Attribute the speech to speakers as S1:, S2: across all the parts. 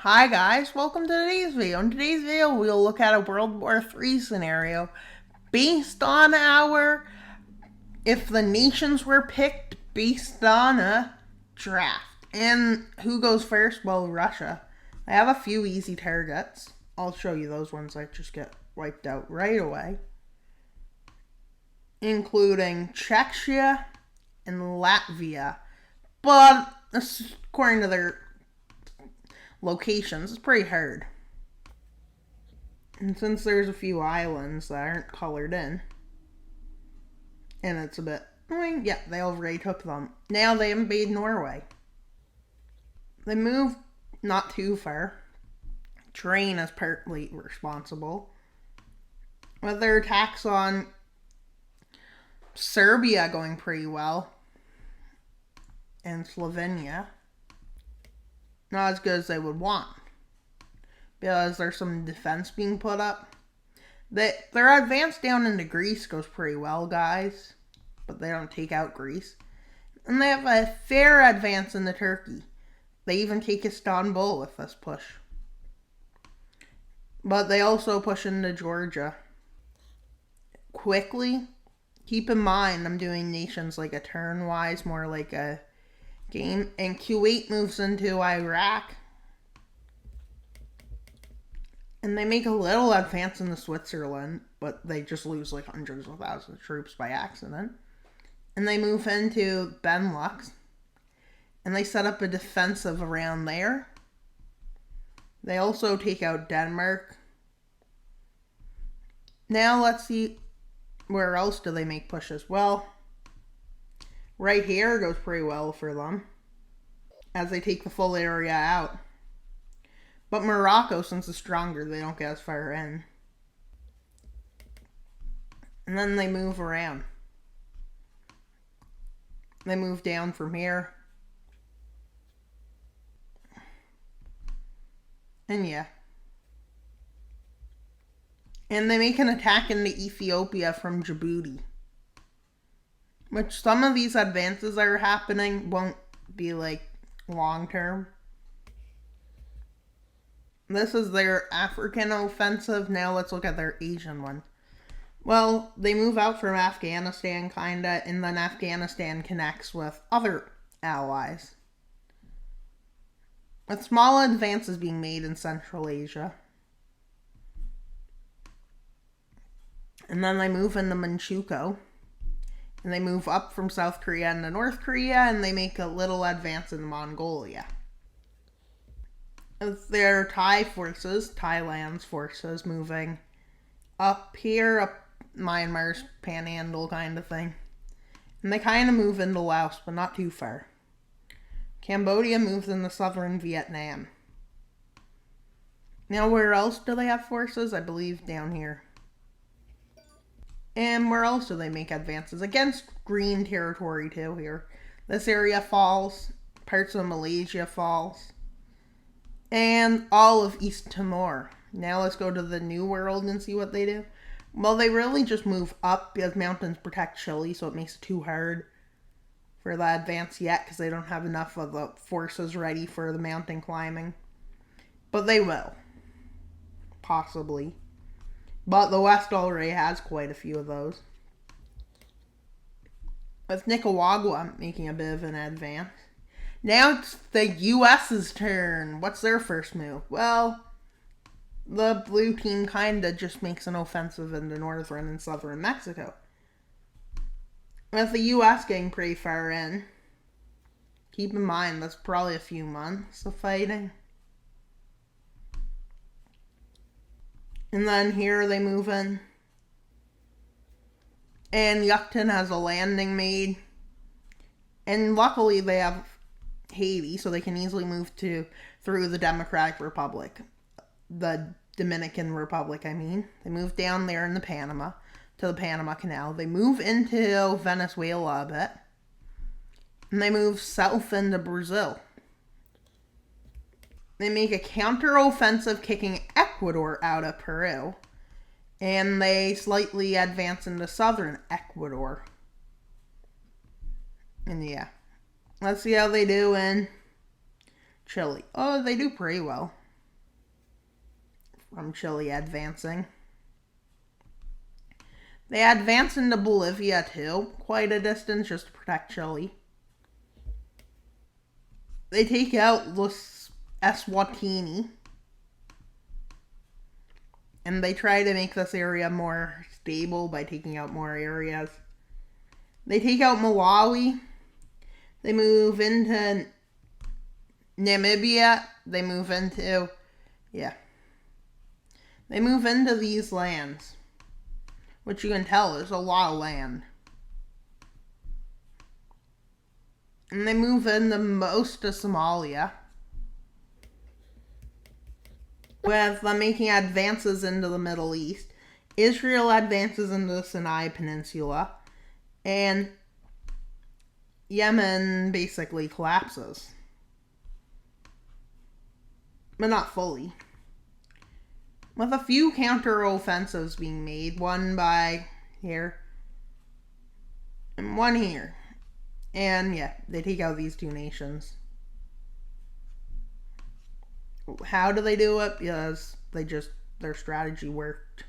S1: Hi guys, welcome to today's video. In today's video, we'll look at a World War III scenario based on if the nations were picked based on a draft. And who goes first? Well, Russia. I have a few easy targets. I'll show you those ones that just get wiped out right away. Including Czechia and Latvia. But according to their locations, it's pretty hard. And since there's a few islands that aren't colored in, and it's a bit annoying, yeah, they already took them. Now they invade Norway. They move not too far. Terrain is partly responsible. With their attacks on Serbia going pretty well, and Slovenia, not as good as they would want, because there's some defense being put up. Their advance down into Greece goes pretty well, guys, but they don't take out Greece. And they have a fair advance into Turkey. They even take Istanbul with this push. But they also push into Georgia. Quickly, keep in mind I'm doing nations like a turn-wise, more like a game. And Kuwait moves into Iraq. And they make a little advance into Switzerland, but they just lose like hundreds of thousands of troops by accident. And they move into Benelux. And they set up a defensive around there. They also take out Denmark. Now let's see, where else do they make pushes? Well, right here goes pretty well for them, as they take the full area out. But Morocco, since it's stronger, they don't get as far in. And then they move around. They move down from here. And yeah. And they make an attack into Ethiopia from Djibouti. Which some of these advances that are happening won't be like long term. This is their African offensive. Now let's look at their Asian one. Well, they move out from Afghanistan kinda, and then Afghanistan connects with other allies, with small advances being made in Central Asia. And then they move into Manchukuo. And they move up from South Korea into North Korea, and they make a little advance in Mongolia. Their Thailand's forces moving up here, up Myanmar's panhandle kind of thing. And they kind of move into Laos, but not too far. Cambodia moves into southern Vietnam. Now where else do they have forces? I believe down here. And where else do they make advances? Against green territory too here. This area falls. Parts of Malaysia falls. And all of East Timor. Now let's go to the New World and see what they do. Well, they really just move up because mountains protect Chile, so it makes it too hard for the advance yet because they don't have enough of the forces ready for the mountain climbing. But they will. Possibly. But the West already has quite a few of those. With Nicaragua making a bit of an advance. Now it's the U.S.'s turn. What's their first move? Well, the blue team kinda just makes an offensive into northern and southern Mexico. With the U.S. getting pretty far in. Keep in mind, that's probably a few months of fighting. And then here they move in. And Yucatan has a landing made. And luckily they have Haiti, so they can easily move through the Democratic Republic. The Dominican Republic, I mean. They move down there in to the Panama Canal. They move into Venezuela a bit. And they move south into Brazil. They make a counter-offensive kicking Ecuador out of Peru. And they slightly advance into southern Ecuador. And yeah. Let's see how they do in Chile. Oh, they do pretty well. from Chile advancing. They advance into Bolivia too, quite a distance just to protect Chile. They take out Los Eswatini. And they try to make this area more stable by taking out more areas. They take out Malawi. They move into Namibia. They move into these lands. Which you can tell, there's a lot of land. And they move into most of Somalia. With them making advances into the Middle East. Israel advances into the Sinai Peninsula. And Yemen basically collapses. But not fully. With a few counter-offensives being made. One by here. And one here. And yeah, they take out these two nations. How do they do it? Because their strategy worked.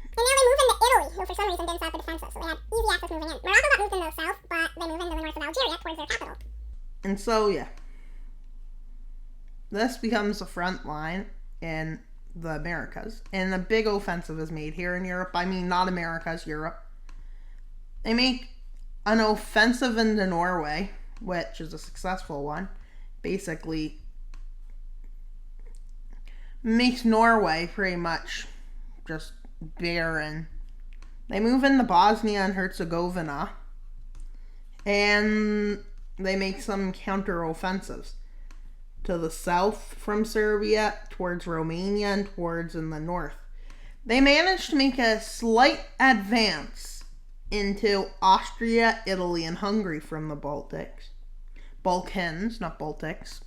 S2: And now they move into Italy, who for some reason didn't set up a defensive, so they had easy access moving in. Morocco got moved into the south, but they move into the north of Algeria towards their capital.
S1: And so, yeah. This becomes the front line in the Americas. And a big offensive is made here in Europe. I mean, not Americas, Europe. They make an offensive into Norway, which is a successful one. Basically makes Norway pretty much just barren. They move into Bosnia and Herzegovina and they make some counter-offensives to the south from Serbia, towards Romania, and towards in the north. They managed to make a slight advance into Austria, Italy, and Hungary from the Baltics. Balkans, not Baltics.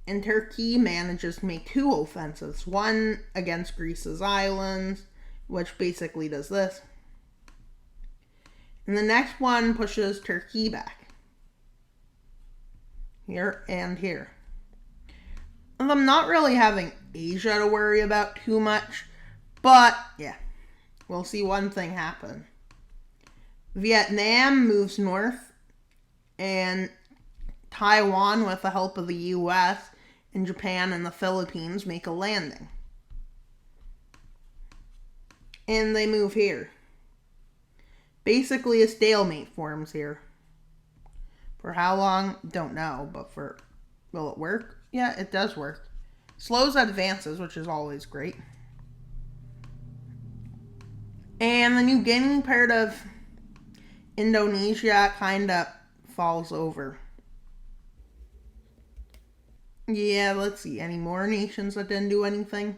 S1: And Turkey manages to make two offensives. One against Greece's islands, which basically does this. And the next one pushes Turkey back. Here and here. And I'm not really having Asia to worry about too much. But, yeah. We'll see one thing happen. Vietnam moves north. And Taiwan, with the help of the U.S., and Japan and the Philippines, make a landing. And they move here. Basically, a stalemate forms here. For how long? Don't know, but will it work? Yeah, it does work. Slows advances, which is always great. And the New Guinea part of Indonesia kind of falls over. Yeah, let's see. Any more nations that didn't do anything?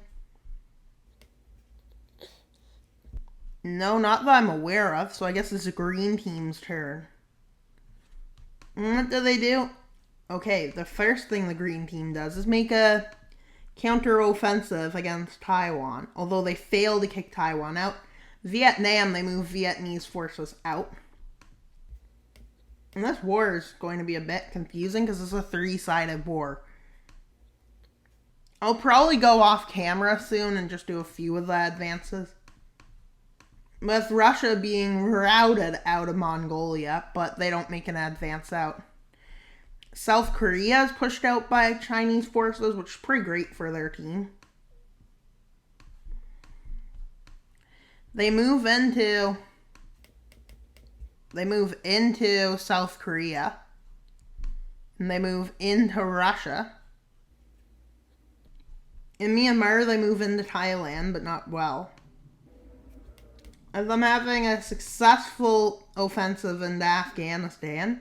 S1: No, not that I'm aware of. So I guess it's the green team's turn. What do they do? Okay, the first thing the green team does is make a counter-offensive against Taiwan. Although they fail to kick Taiwan out. Vietnam, they move Vietnamese forces out. And this war is going to be a bit confusing because it's a three-sided war. I'll probably go off camera soon and just do a few of the advances. With Russia being routed out of Mongolia, but they don't make an advance out. South Korea is pushed out by Chinese forces, which is pretty great for their team. They move into South Korea. And they move into Russia. In Myanmar, they move into Thailand, but not well. As I'm having a successful offensive into Afghanistan.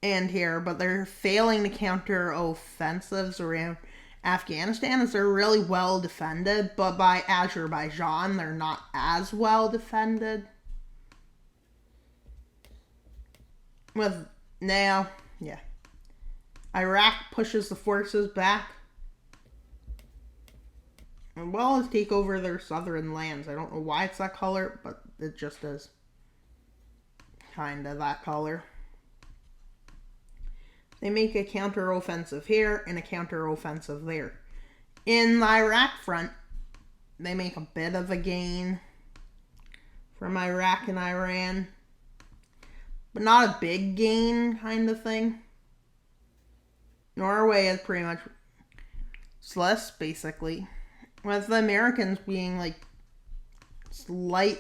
S1: And here, but they're failing to counter offensives around Afghanistan as they're really well defended, but by Azerbaijan, they're not as well defended. With now, yeah. Iraq pushes the forces back. As well as take over their southern lands. I don't know why it's that color, but it just is. Kinda that color. they make a counteroffensive here and a counteroffensive there. In the Iraq front, they make a bit of a gain from Iraq and Iran, but not a big gain kind of thing. Norway is pretty much less, basically, with the Americans being like slight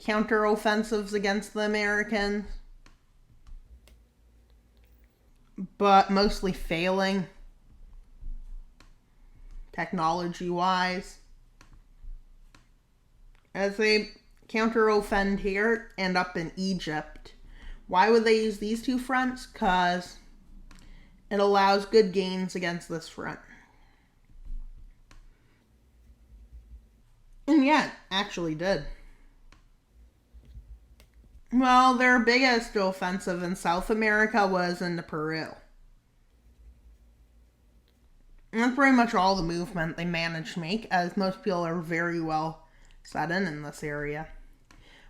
S1: counteroffensives against the Americans, but mostly failing technology-wise. As they counteroffend here and up in Egypt. Why would they use these two fronts? Because it allows good gains against this front. And yeah, it actually did. Well, their biggest offensive in South America was into Peru. And that's pretty much all the movement they managed to make, as most people are very well set in this area.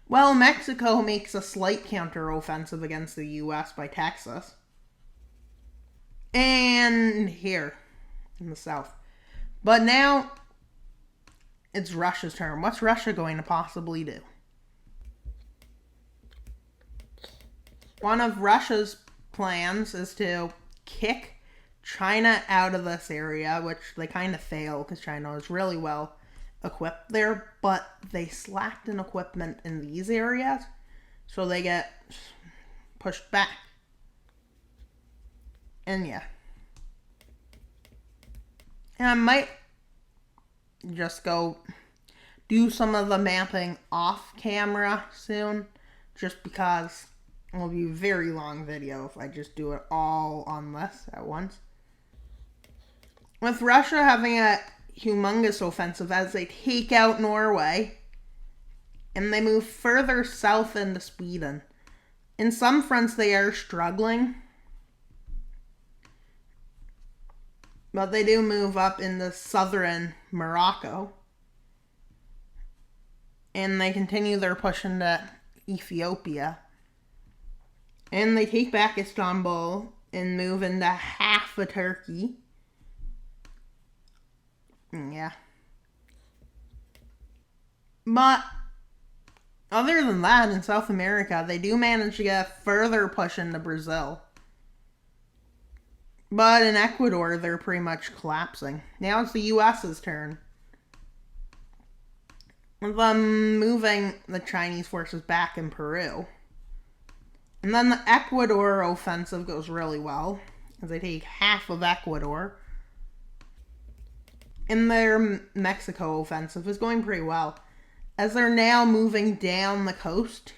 S1: Well, Mexico makes a slight counteroffensive against the U.S. by Texas. And here, in the south. But now, it's Russia's turn. What's Russia going to possibly do? One of Russia's plans is to kick China out of this area, which they kind of fail because China is really well equipped there, but they slacked in equipment in these areas, so they get pushed back. And yeah. And I might just go do some of the mapping off camera soon, just because it will be a very long video if I just do it all on this at once. With Russia having a humongous offensive as they take out Norway and they move further south into Sweden. In some fronts they are struggling, but they do move up into southern Morocco and they continue their push into Ethiopia and they take back Istanbul and move into half of Turkey. Yeah. But other than that, in South America, they do manage to get a further push into Brazil. But in Ecuador, they're pretty much collapsing. Now it's the U.S.'s turn. With them moving the Chinese forces back in Peru. And then the Ecuador offensive goes really well, as they take half of Ecuador. And their Mexico offensive is going pretty well, as they're now moving down the coast.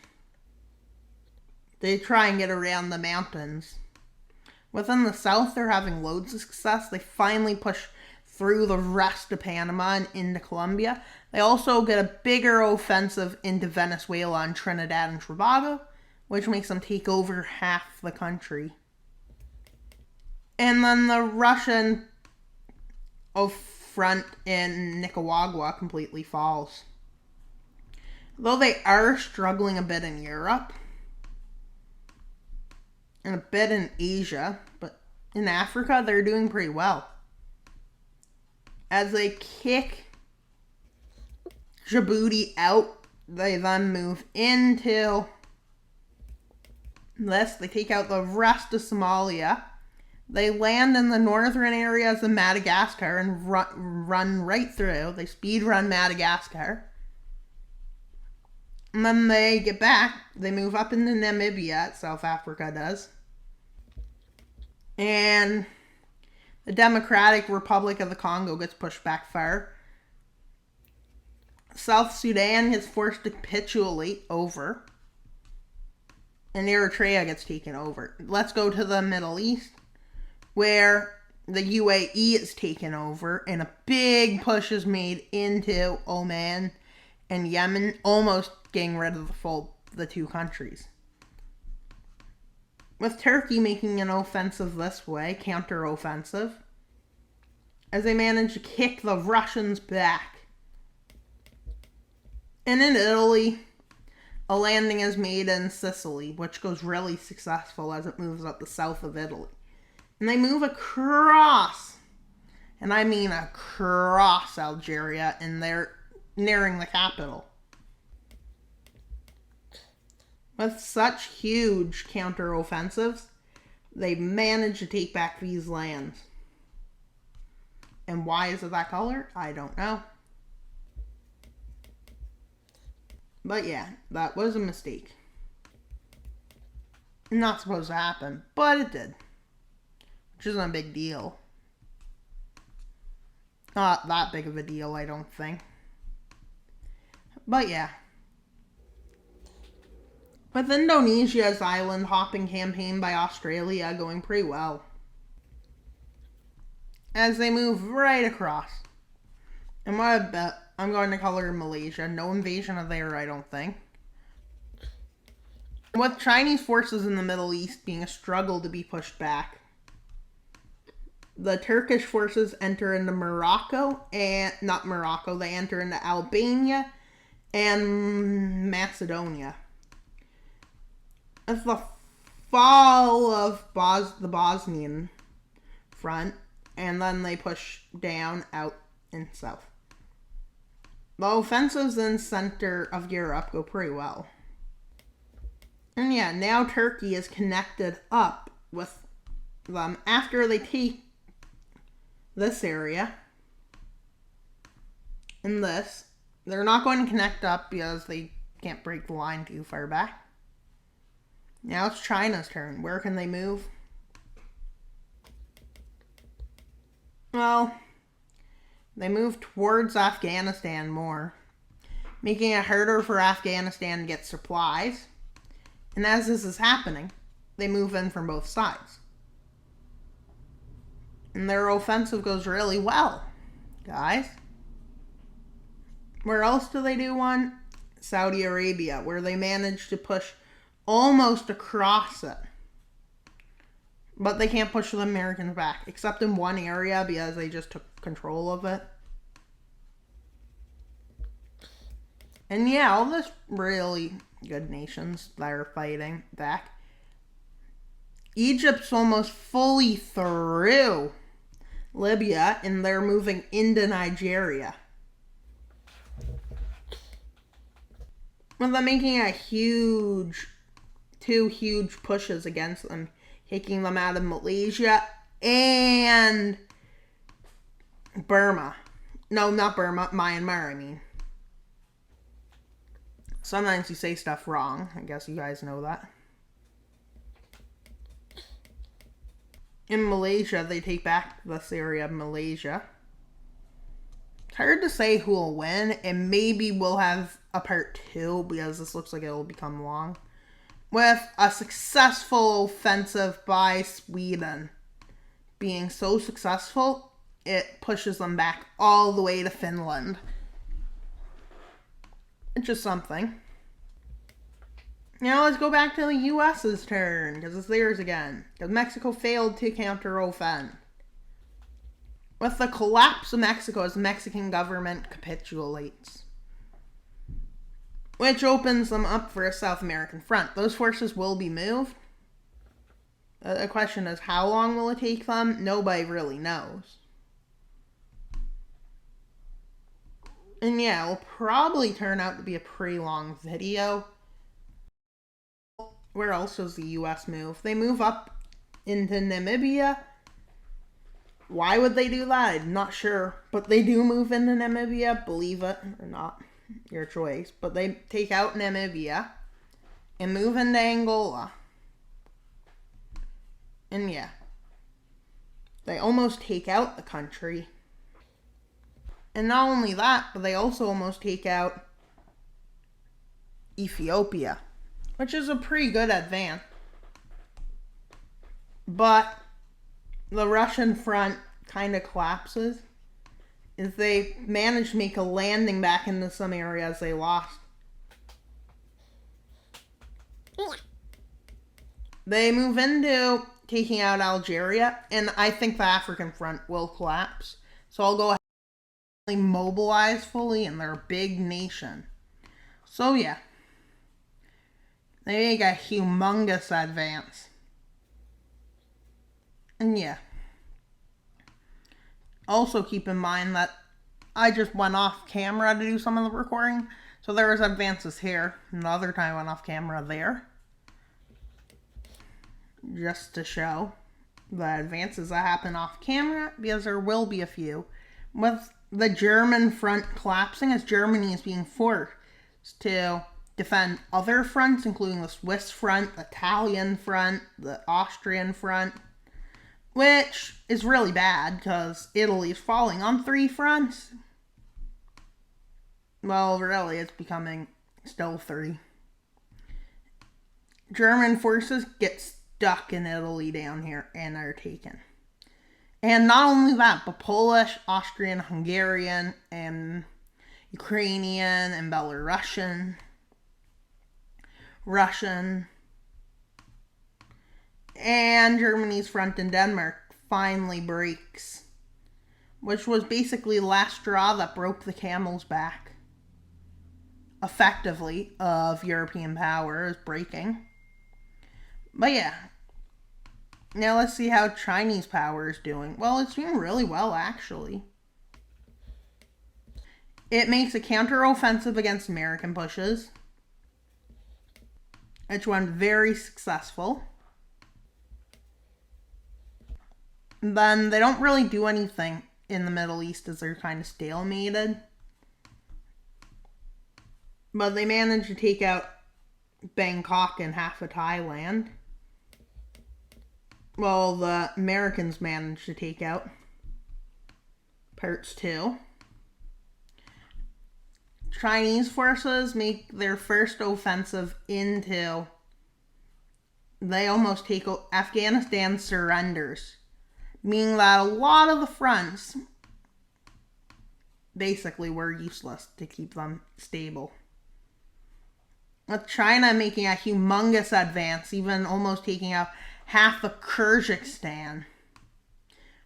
S1: They try and get around the mountains. Within the south, they're having loads of success. They finally push through the rest of Panama and into Colombia. They also get a bigger offensive into Venezuela and Trinidad and Tobago, which makes them take over half the country. And then the Russian front in Nicaragua completely falls. Though they are struggling a bit in Europe and a bit in Asia, but in Africa they're doing pretty well. As they kick Djibouti out, they then move into this. They take out the rest of Somalia. They land in the northern areas of Madagascar and run right through. They speed run Madagascar. And then they get back. They move up into Namibia, South Africa does. And the Democratic Republic of the Congo gets pushed back far. South Sudan gets forced to capitulate over. And Eritrea gets taken over. Let's go to the Middle East, where the UAE is taken over and a big push is made into Oman and Yemen, almost getting rid of the two countries. With Turkey making an offensive this way, counter-offensive, as they manage to kick the Russians back. And in Italy, a landing is made in Sicily, which goes really successful as it moves up the south of Italy. And they move across, and I mean across Algeria, and they're nearing the capital. With such huge counteroffensives, they managed to take back these lands. And why is it that color? I don't know. But yeah, that was a mistake. Not supposed to happen, but it did. Which isn't a big deal. Not that big of a deal, I don't think. But yeah. With Indonesia's island hopping campaign by Australia going pretty well. As they move right across. And what I bet, I'm going to color Malaysia. No invasion of there, I don't think. With Chinese forces in the Middle East being a struggle to be pushed back, the Turkish forces enter into Morocco, and not Morocco, they enter into Albania and Macedonia. It's the fall of the Bosnian front, and then they push down, out, and south. The offensives in center of Europe go pretty well. And yeah, now Turkey is connected up with them after they take this area and this. They're not going to connect up because they can't break the line too far back. Now it's China's turn. Where can they move? Well, they move towards Afghanistan more, making it harder for Afghanistan to get supplies. And as this is happening, they move in from both sides. And their offensive goes really well, guys. Where else do they do one? Saudi Arabia, where they manage to push almost across it. But they can't push the Americans back, except in one area because they just took control of it. And yeah, all this really good nations that are fighting back. Egypt's almost fully through Libya, and they're moving into Nigeria. Well, they're making two huge pushes against them, taking them out of Malaysia and Burma. No, not Burma, Myanmar, I mean. Sometimes you say stuff wrong. I guess you guys know that. In Malaysia, they take back this area of Malaysia. It's hard to say who will win, and maybe we'll have a part 2 because this looks like it will become long. With a successful offensive by Sweden being so successful, it pushes them back all the way to Finland. It's just something. Now let's go back to the U.S.'s turn, because it's theirs again. Because Mexico failed to counter-offend. With the collapse of Mexico as the Mexican government capitulates, which opens them up for a South American front. Those forces will be moved. The question is, how long will it take them? Nobody really knows. And yeah, it'll probably turn out to be a pretty long video. Where else does the U.S. move? They move up into Namibia. Why would they do that? I'm not sure. But they do move into Namibia, believe it or not. Your choice. But they take out Namibia and move into Angola. And yeah. They almost take out the country. And not only that, but they also almost take out Ethiopia, which is a pretty good advance. But the Russian front kind of collapses as they manage to make a landing back into some areas they lost. They move into taking out Algeria, and I think the African front will collapse. So I'll go ahead and mobilize fully, and they're a big nation. So yeah. They make a humongous advance. And yeah. Also keep in mind that I just went off camera to do some of the recording. So there was advances here. And the other time I went off camera there. Just to show the advances that happen off camera, because there will be a few. With the German front collapsing, as Germany is being forced to defend other fronts, including the Swiss front, the Italian front, the Austrian front, which is really bad because Italy is falling on 3 fronts. Well, really, it's becoming still 3. German forces get stuck in Italy down here and are taken. And not only that, but Polish, Austrian, Hungarian, and Ukrainian, and Belarusian, Russian, and Germany's front in Denmark finally breaks, which was basically the last straw that broke the camel's back, effectively, of European power is breaking. But yeah. Now let's see how Chinese power is doing. Well, it's doing really well, actually. It makes a counteroffensive against American pushes, which went very successful. Then they don't really do anything in the Middle East as they're kind of stalemated. But they managed to take out Bangkok and half of Thailand. Well, the Americans managed to take out parts too. Chinese forces make their first offensive into... They almost take... Afghanistan surrenders. Meaning that a lot of the fronts basically were useless to keep them stable. With China making a humongous advance, even almost taking out half of Kyrgyzstan,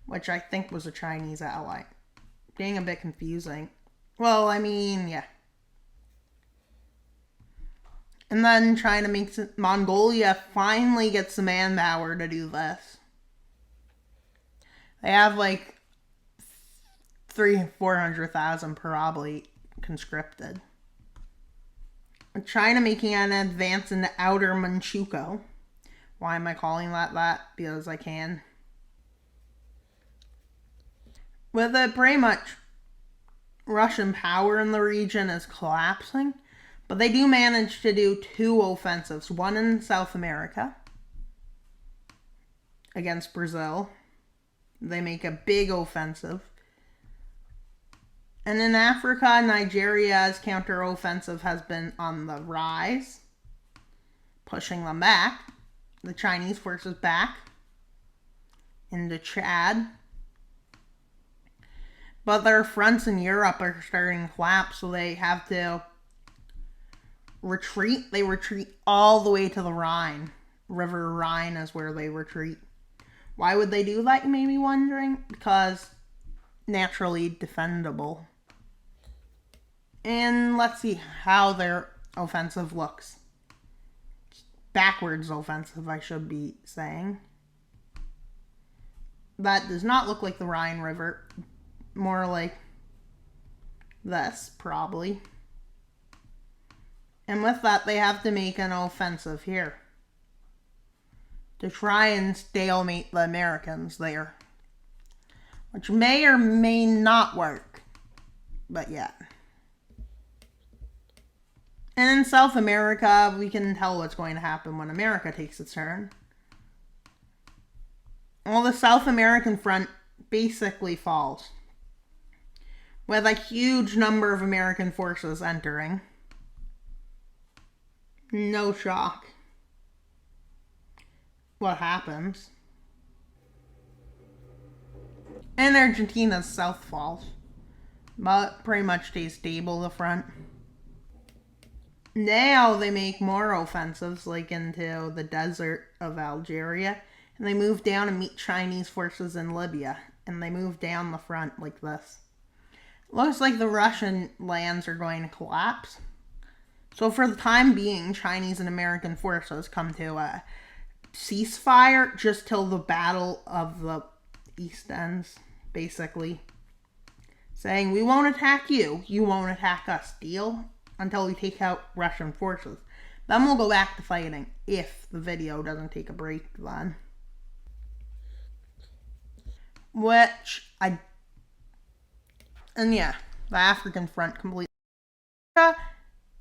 S1: which I think was a Chinese ally. Being a bit confusing. Well, I mean, yeah. And then China makes it, Mongolia finally gets the manpower to do this. They have like 400,000 probably conscripted. China making an advance into outer Manchukuo. Why am I calling that? Because I can. With it, pretty much Russian power in the region is collapsing. But they do manage to do 2 offensives. One in South America against Brazil. They make a big offensive. And in Africa, Nigeria's counteroffensive has been on the rise, pushing them back. The Chinese forces back into Chad. But their fronts in Europe are starting to collapse, so they have to retreat. They retreat all the way to the Rhine. River Rhine is where they retreat. Why would they do that, you may be wondering? Because naturally defendable. And let's see how their offensive looks. Backwards offensive, I should be saying. That does not look like the Rhine River. More like this, probably. And with that, they have to make an offensive here to try and stalemate the Americans there. Which may or may not work. But yeah. And in South America, we can tell what's going to happen when America takes its turn. Well, the South American front basically falls, with a huge number of American forces entering. No shock. What happens? And Argentina's south falls, but pretty much stays stable, the front. Now they make more offensives, like into the desert of Algeria, and they move down and meet Chinese forces in Libya, and they move down the front like this. Looks like the Russian lands are going to collapse. So for the time being, Chinese and American forces come to a ceasefire just till the Battle of the East ends, basically. Saying, we won't attack you, you won't attack us, deal? Until we take out Russian forces. Then we'll go back to fighting, if the video doesn't take a break then. And yeah, the African front completely.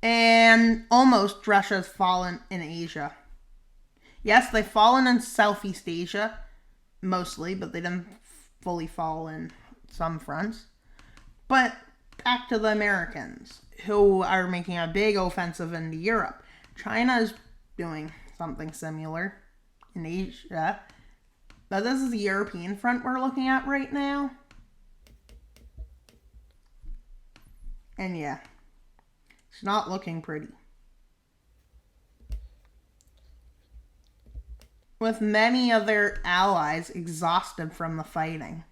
S1: And almost Russia's fallen in Asia. Yes, they've fallen in Southeast Asia, mostly, but they didn't fully fall in some fronts. But back to the Americans, who are making a big offensive into Europe. China is doing something similar in Asia. But this is the European front we're looking at right now. And yeah, it's not looking pretty. With many of their allies exhausted from the fighting.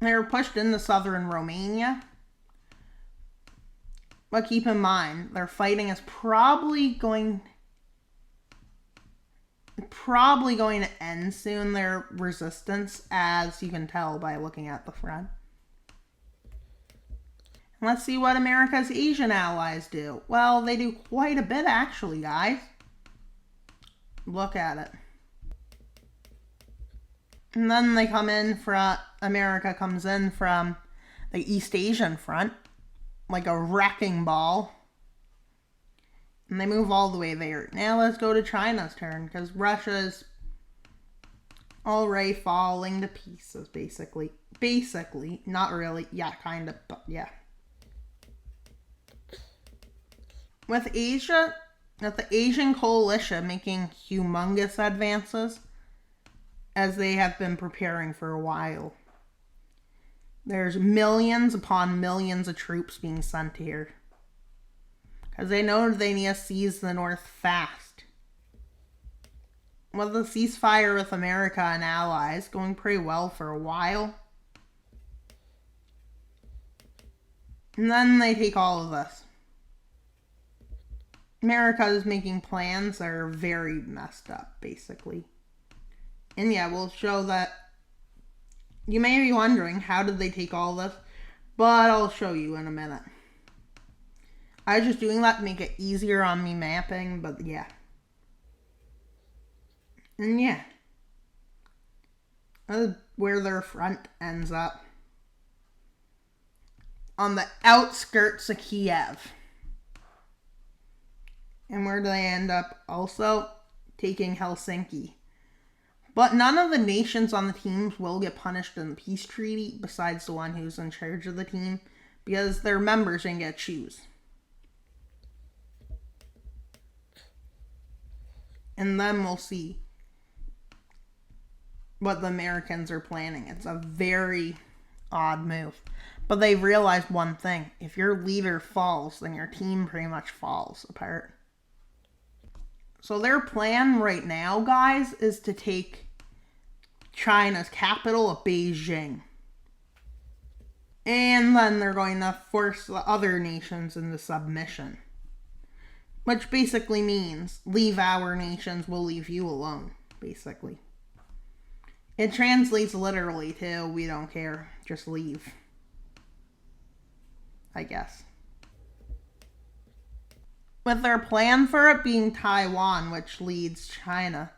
S1: They were pushed into southern Romania. But keep in mind, their fighting is probably going to end soon, their resistance, as you can tell by looking at the front. And let's see what America's Asian allies do. Well, they do quite a bit, actually, guys. Look at it. And then they come in from, America comes in from the East Asian front, like a wrecking ball. And they move all the way there. Now let's go to China's turn, because Russia's already falling to pieces, basically. Basically, not really. Yeah, kind of, but yeah. With Asia, with the Asian coalition making humongous advances, as they have been preparing for a while. There's millions upon millions of troops being sent here. Because they know they need to seize the North fast. With the ceasefire with America and allies going pretty well for a while. And then they take all of this. America is making plans that are very messed up, basically. And yeah, we'll show that. You may be wondering, how did they take all this? But I'll show you in a minute. I was just doing that to make it easier on me mapping, but yeah. And yeah. That's where their front ends up. On the outskirts of Kiev. And where do they end up? Also, taking Helsinki. But none of the nations on the teams will get punished in the peace treaty, besides the one who's in charge of the team, because their members didn't get to choose. And then we'll see what the Americans are planning. It's a very odd move. But they realized one thing. If your leader falls, then your team pretty much falls apart. So their plan right now, guys, is to take China's capital of Beijing. And then they're going to force the other nations into submission. Which basically means, leave our nations, we'll leave you alone, basically. It translates literally to, we don't care, just leave. I guess. With their plan for it being Taiwan, which leads the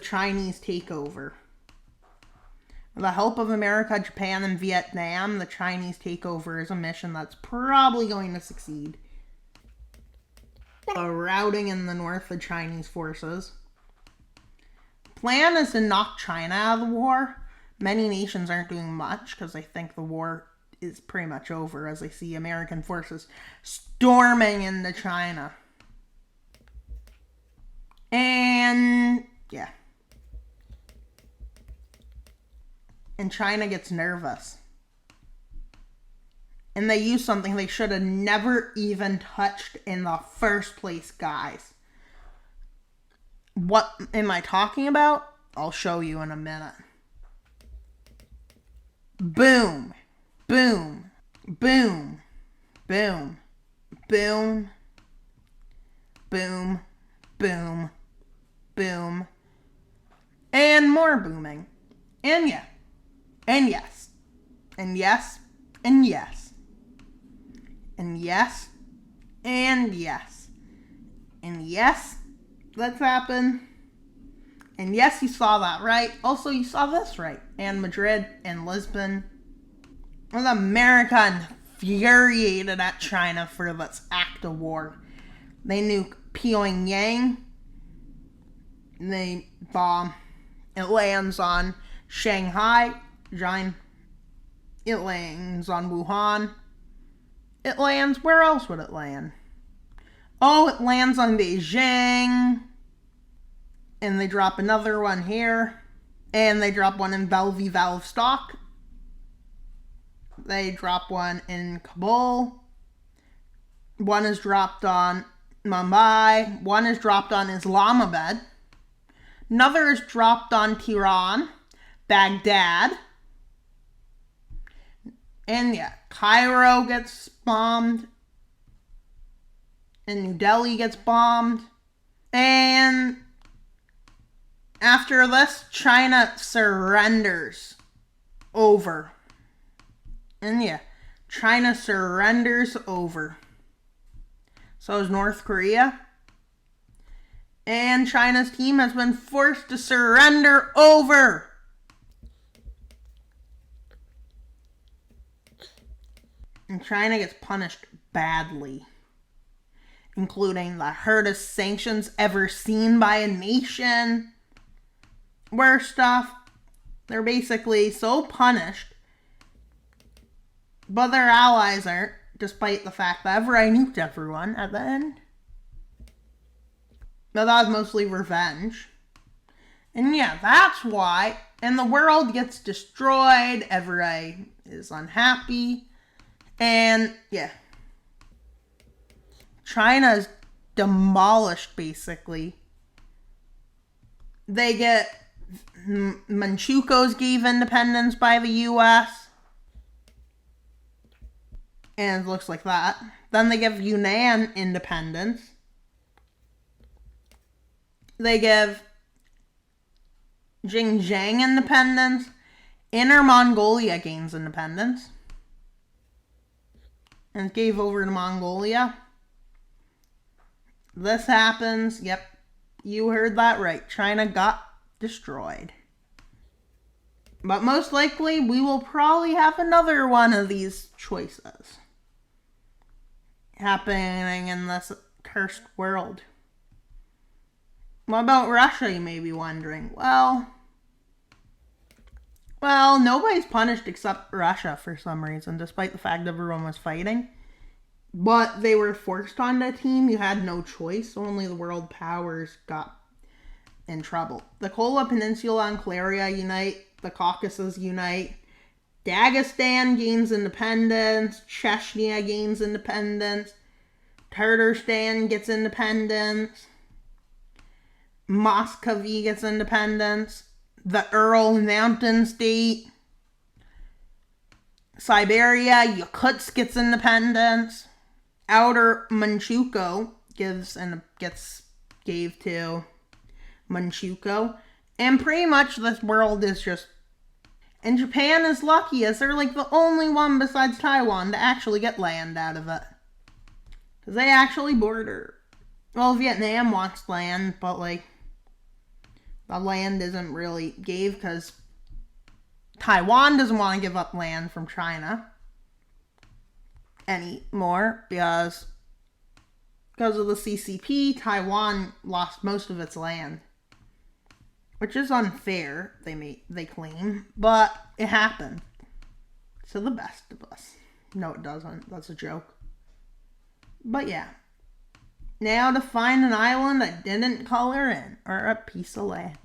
S1: Chinese takeover. With the help of America, Japan, and Vietnam, the Chinese takeover is a mission that's probably going to succeed. Routing in the north the Chinese forces. Plan is to knock China out of the war. Many nations aren't doing much because they think the war is pretty much over as they see American forces storming into China. And yeah. And China gets nervous. And they use something they should have never even touched in the first place, guys. What am I talking about? I'll show you in a minute. Boom. Boom. Boom. Boom. Boom. boom, boom, boom, and more booming. And yeah, and yes, and yes, and yes, and yes, and yes, and yes, that's happened. And yes, you saw that right. Also, you saw this right. And Madrid and Lisbon. With America infuriated at China for this act of war. They nuke Pyongyang. They bomb. It lands on Shanghai. It lands on Wuhan. It lands, where else would it land? Oh, it lands on Beijing. And they drop another one here. And they drop one in Vladivostok. They drop one in Kabul. One is dropped on Mumbai. One is dropped on Islamabad. Another is dropped on Tehran, Baghdad. And yeah, Cairo gets bombed. And New Delhi gets bombed. And after this, China surrenders over. And yeah, China surrenders over. So is North Korea. And China's team has been forced to surrender over. And China gets punished badly, including the hardest sanctions ever seen by a nation. Worse stuff. They're basically so punished, but their allies aren't, despite the fact that I nuked everyone at the end. But that was mostly revenge. And yeah, that's why. And the world gets destroyed. Everybody is unhappy. And yeah, China is demolished, basically. They get Manchukos gave independence by the U.S. And it looks like that. Then they give Yunnan independence. They give Xinjiang independence. Inner Mongolia gains independence. And gave over to Mongolia. This happens. Yep, you heard that right. China got destroyed. But most likely, we will probably have another one of these choices happening in this cursed world. What about Russia, you may be wondering? Well, nobody's punished except Russia for some reason, despite the fact everyone was fighting. But they were forced on the team. You had no choice. Only the world powers got in trouble. The Kola Peninsula and Claria unite. The Caucasus unite. Dagestan gains independence. Chechnya gains independence. Tatarstan gets independence. Muscovy gets independence. The Ural Mountain State. Siberia, Yakutsk gets independence. Outer Manchukuo gave to Manchukuo. And pretty much this world is just... And Japan is lucky as they're like the only one besides Taiwan to actually get land out of it. Because they actually border. Well, Vietnam wants land, but like... The land isn't really gave because Taiwan doesn't want to give up land from China anymore because of the CCP, Taiwan lost most of its land, which is unfair, they claim, but it happened to the best of us. No, it doesn't. That's a joke. But yeah. Now to find an island I didn't color in, or a piece of land.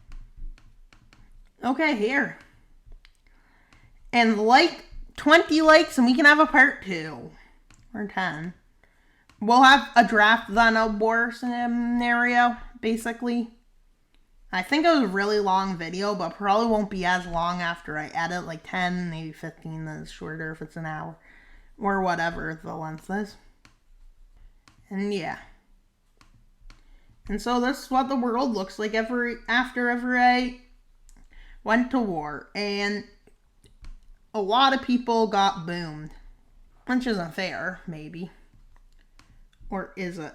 S1: Okay, here. And 20 likes and we can have a part 2. Or 10. We'll have a draft then a war scenario, basically. I think it was a really long video, but probably won't be as long after I edit, like 10, maybe 15 minutes shorter if it's an hour. Or whatever the length is. And yeah. And so this is what the world looks like after every went to war. And a lot of people got boomed. Which isn't fair, maybe. Or is it?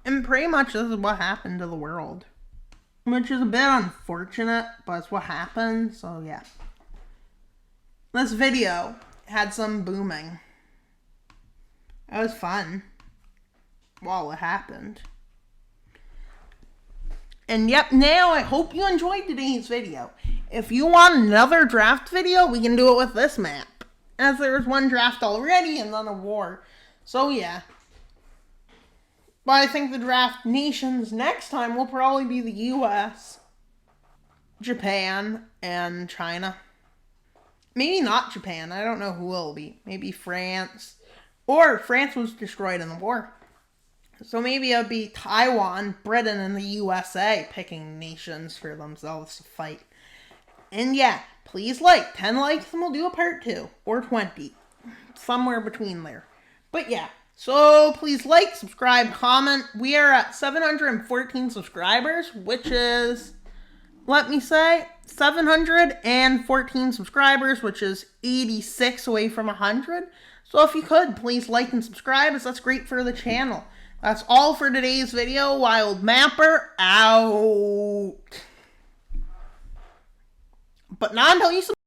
S1: And pretty much this is what happened to the world. Which is a bit unfortunate, but it's what happened, so yeah. This video had some booming. It was fun while it happened. And yep, now I hope you enjoyed today's video. If you want another draft video, we can do it with this map, as there's one draft already and then a war. So yeah. But I think the draft nations next time will probably be the US, Japan, and China. Maybe not Japan. I don't know who it'll be. Maybe France. Or France was destroyed in the war. So maybe it'll be Taiwan, Britain, and the USA picking nations for themselves to fight. And yeah, please like. 10 likes and we'll do a part 2. Or 20. Somewhere between there. But yeah. So please like, subscribe, comment. We are at 714 subscribers, which is, let me say, 714 subscribers, which is 86 away from 100. So if you could, please like and subscribe, as that's great for the channel. That's all for today's video. Wild Mapper out. But not until you subscribe.